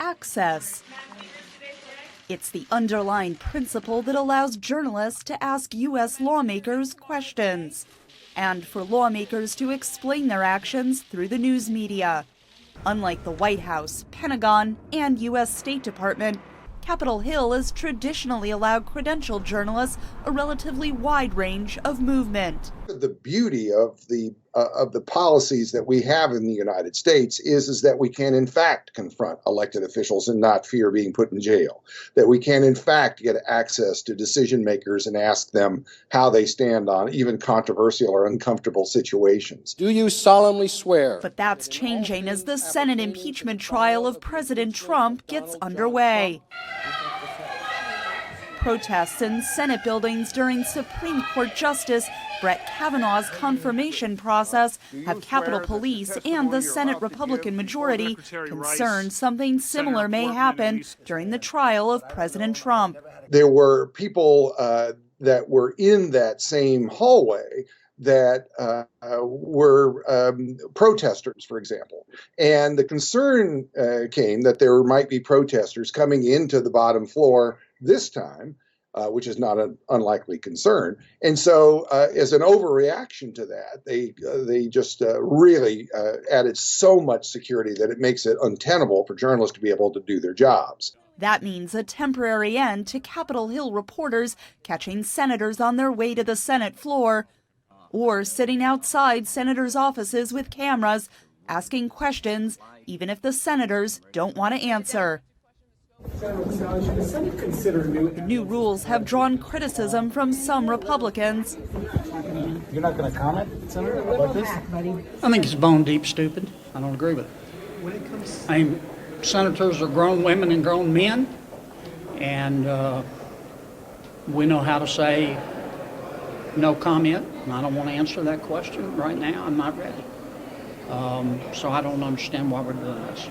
access. It's the underlying principle that allows journalists to ask U.S. lawmakers questions, and for lawmakers to explain their actions through the news media. Unlike the White House, Pentagon, and U.S. State Department, Capitol Hill has traditionally allowed credentialed journalists a relatively wide range of movement. The beauty of the policies that we have in the United States is that we can in fact confront elected officials and not fear being put in jail. That we can in fact get access to decision makers and ask them how they stand on even controversial or uncomfortable situations. Do you solemnly swear? But that's changing as the Senate impeachment trial of President Trump gets underway. Protests in Senate buildings during Supreme Court Justice Brett Kavanaugh's confirmation process have Capitol Police and the Senate Republican majority concerned something similar may happen during the trial of President Trump. There were people that were in that same hallway that were protesters, for example. And the concern came that there might be protesters coming into the bottom floor this time, which is not an unlikely concern. And so as an overreaction to that, they just really added so much security that it makes it untenable for journalists to be able to do their jobs. That means a temporary end to Capitol Hill reporters catching senators on their way to the Senate floor, or sitting outside senators' offices with cameras, asking questions, even if the senators don't want to answer. The new rules have drawn criticism from some Republicans. You're not going to comment, Senator, about this? I think it's bone deep stupid. I don't agree with it. I mean, senators are grown women and grown men, and we know how to say no comment. And I don't want to answer that question right now. I'm not ready. So I don't understand why we're doing this.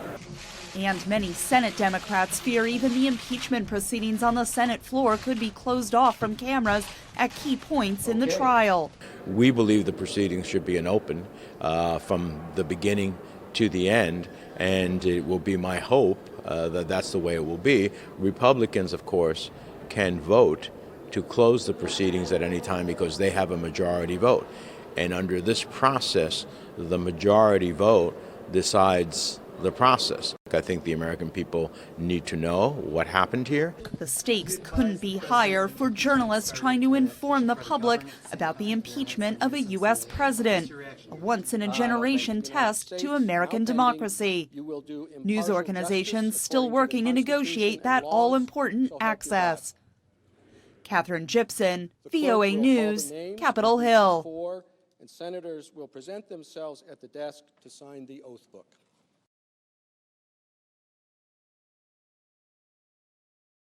And many Senate Democrats fear even the impeachment proceedings on the Senate floor could be closed off from cameras at key points in the trial. We believe the proceedings should be an open from the beginning to the end, and it will be my hope that that's the way it will be. Republicans, of course, can vote to close the proceedings at any time because they have a majority vote. And under this process, the majority vote decides the process. I think the American people need to know what happened here. The stakes couldn't be higher for journalists trying to inform the public about the impeachment of a U.S. president, a once-in-a-generation test to American democracy. News organizations still working to negotiate that all-important access. Catherine Gibson, VOA News, Capitol Hill. And senators will present themselves at the desk to sign the oath book.